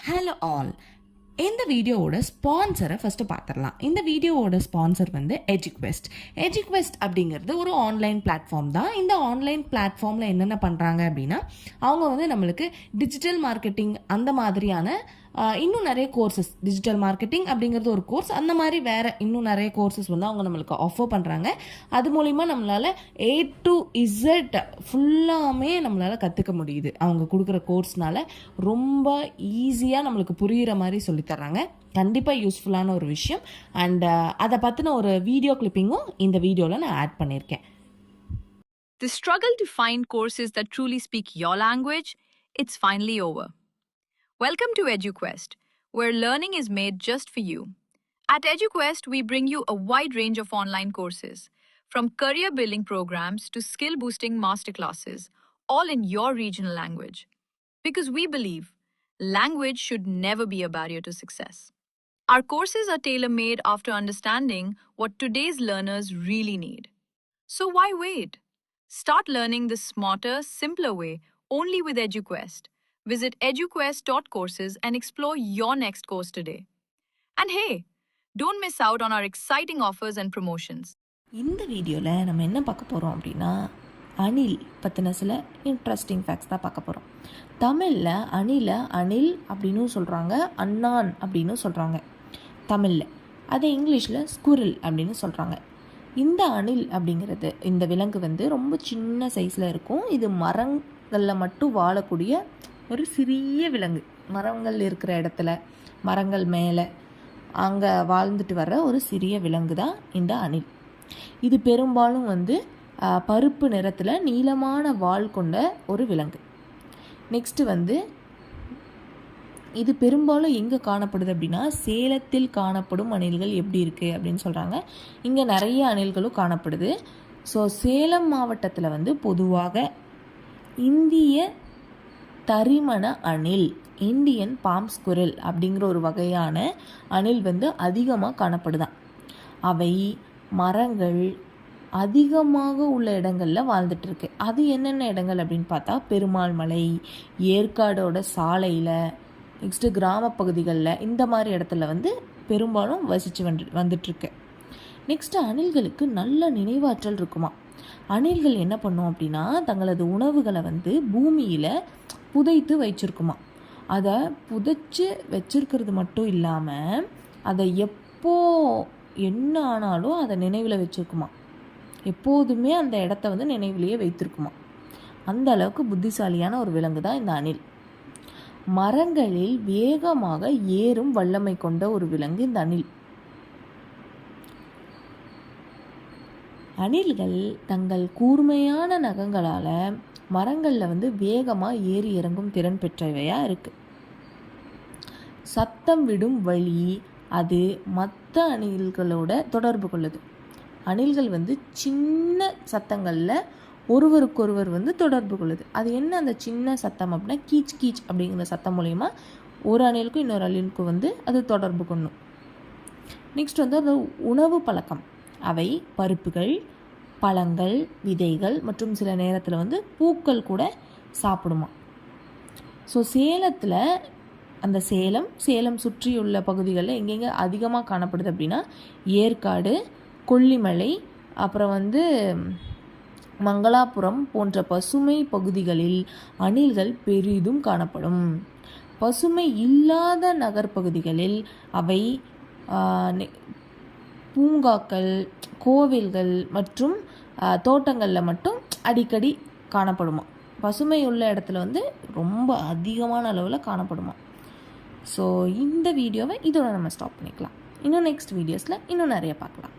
Hello all. இந்த வீடியோவோட ஸ்பான்சரை first பார்த்துடலாம். இந்த வீடியோவோட ஸ்பான்சர் வந்து எஜுக்வெஸ்ட். எஜுக்வெஸ்ட் அப்படிங்கிறது ஒரு ஆன்லைன் பிளாட்ஃபார்ம் தான். இந்த ஆன்லைன் பிளாட்ஃபார்மில் என்னென்ன பண்ணுறாங்க அப்படின்னா, அவங்க வந்து நம்மளுக்கு டிஜிட்டல் மார்க்கெட்டிங் அந்த மாதிரியான இன்னும் நிறைய கோர்சஸ், டிஜிட்டல் மார்க்கெட்டிங் அப்படிங்கிறது ஒரு கோர்ஸ், அந்த மாதிரி வேறு இன்னும் நிறைய கோர்சஸ் வந்து அவங்க நம்மளுக்கு ஆஃபர் பண்ணுறாங்க. அது மூலிமா நம்மளால் A to Z ஃபுல்லாமே நம்மளால் கற்றுக்க முடியுது. அவங்க கொடுக்குற கோர்ஸ்னால ரொம்ப ஈஸியாக நம்மளுக்கு புரிகிற மாதிரி சொல்லித்தர்றாங்க. கண்டிப்பாக யூஸ்ஃபுல்லான ஒரு விஷயம். அண்ட் அதை பற்றின ஒரு வீடியோ கிளிப்பிங்கும் இந்த வீடியோவில் நான் ஆட் பண்ணியிருக்கேன். The struggle to find courses that truly speak your language, it's finally over. Welcome to EduQuest, where learning is made just for you. At EduQuest, we bring you a wide range of online courses, from career-building programs to skill-boosting masterclasses, all in your regional language. Because we believe language should never be a barrier to success. Our courses are tailor-made after understanding what today's learners really need. So why wait? Start learning the smarter, simpler way only with EduQuest. Visit eduquest.courses and explore your next course today. And hey, don't miss out on our exciting offers and promotions. இந்த வீடியோவில் நம்ம என்ன பார்க்க போகிறோம் அப்படின்னா, அணில் பற்றின சில interesting facts தான் பார்க்க போகிறோம். தமிழில் அணிலை அணில் அப்படின்னு சொல்கிறாங்க, அண்ணான் அப்படின்னு சொல்கிறாங்க தமிழில். அதே இங்கிலீஷில் ஸ்குரில் அப்படின்னு சொல்கிறாங்க. இந்த அணில் அப்படிங்கிறது, இந்த விலங்கு வந்து ரொம்ப சின்ன சைஸில் இருக்கும். இது மரங்களில் மட்டும் வாழக்கூடிய ஒரு சிறிய விலங்கு. மரங்கள் இருக்கிற இடத்துல, மரங்கள் மேலே அங்கே வாழ்ந்துட்டு வர்ற ஒரு சிறிய விலங்கு தான் இந்த அணில். இது பெரும்பாலும் வந்து பருப்பு நிறத்தில் நீளமான வால் கொண்ட ஒரு விலங்கு. நெக்ஸ்ட்டு வந்து இது பெரும்பாலும் எங்கே காணப்படுது அப்படின்னா, சேலத்தில் காணப்படும் அணில்கள் எப்படி இருக்குது அப்படின்னு சொல்கிறாங்க. இங்கே நிறைய அணில்களும் காணப்படுது. ஸோ சேலம் மாவட்டத்தில் வந்து பொதுவாக இந்திய தரிமண அணில், இந்தியன் பாம் ஸ்குரில் அப்படிங்கிற ஒரு வகையான அணில் வந்து அதிகமாக காணப்படுதான். அவை மரங்கள் அதிகமாக உள்ள இடங்களில் வாழ்ந்துட்டுருக்கு. அது என்னென்ன இடங்கள் அப்படின்னு பார்த்தா, பெருமாள் மலை, ஏற்காடோட சாலையில், நெக்ஸ்ட்டு கிராம பகுதிகளில், இந்த மாதிரி இடத்துல வந்து பெரும்பாலும் வசித்து வந்துட்டுருக்கு. நெக்ஸ்ட்டு அணில்களுக்கு நல்ல நினைவாற்றல் இருக்குமா. அணில்கள் என்ன பண்ணும் அப்படின்னா, தங்களது உணவுகளை வந்து பூமியில் புதைத்து வச்சிருக்குமா. அதை புதைச்சி வச்சிருக்கிறது மட்டும் இல்லாமல், அதை எப்போ என்ன ஆனாலும் அதை நினைவில் வச்சுருக்குமா. எப்போதுமே அந்த இடத்த வந்து நினைவிலேயே வைத்திருக்குமா. அந்த அளவுக்கு புத்திசாலியான ஒரு விலங்கு தான் இந்த அணில். மரங்களில் வேகமாக ஏறும் வல்லமை கொண்ட ஒரு விலங்கு இந்த அணில். அணில்கள் தங்கள் கூர்மையான நகங்களால் மரங்களில் வந்து வேகமாக ஏறி இறங்கும் திறன் பெற்றவையாக இருக்குது. சத்தம் விடும் வழி அது மற்ற அணில்களோட தொடர்பு கொள்ளுது. அணில்கள் வந்து சின்ன சத்தங்களில் ஒருவருக்கொருவர் வந்து தொடர்பு கொள்ளுது. அது என்ன அந்த சின்ன சத்தம் அப்படின்னா, கீச் கீச் அப்படிங்கிற சத்தம் மூலயமா ஒரு அணிலுக்கும் இன்னொரு அணிலுக்கும் வந்து அது தொடர்பு கொள்ளும். நெக்ஸ்ட் வந்து அந்த உணவு பழக்கம். அவை பருப்புகள், பழங்கள், விதைகள் மற்றும் சில நேரத்தில் வந்து பூக்கள் கூட சாப்பிடுமா. ஸோ சேலத்தில், அந்த சேலம் சுற்றியுள்ள பகுதிகளில் எங்கெங்கே அதிகமாக காணப்படுது அப்படின்னா, ஏற்காடு, கொல்லிமலை, அப்புறம் வந்து மங்களாபுரம் போன்ற பசுமை பகுதிகளில் அணில்கள் பெரிதும் காணப்படும். பசுமை இல்லாத நகர்ப்பகுதிகளில் அவை பூங்காக்கள், கோவில்கள் மற்றும் தோட்டங்களில் மட்டும் அடிக்கடி காணப்படுமா. பசுமை உள்ள இடத்துல வந்து ரொம்ப அதிகமான அளவில் காணப்படுமா. ஸோ இந்த வீடியோவை இதோட நம்ம ஸ்டாப் பண்ணிக்கலாம். இன்னும் நெக்ஸ்ட் வீடியோஸில் இன்னும் நிறைய பார்க்கலாம்.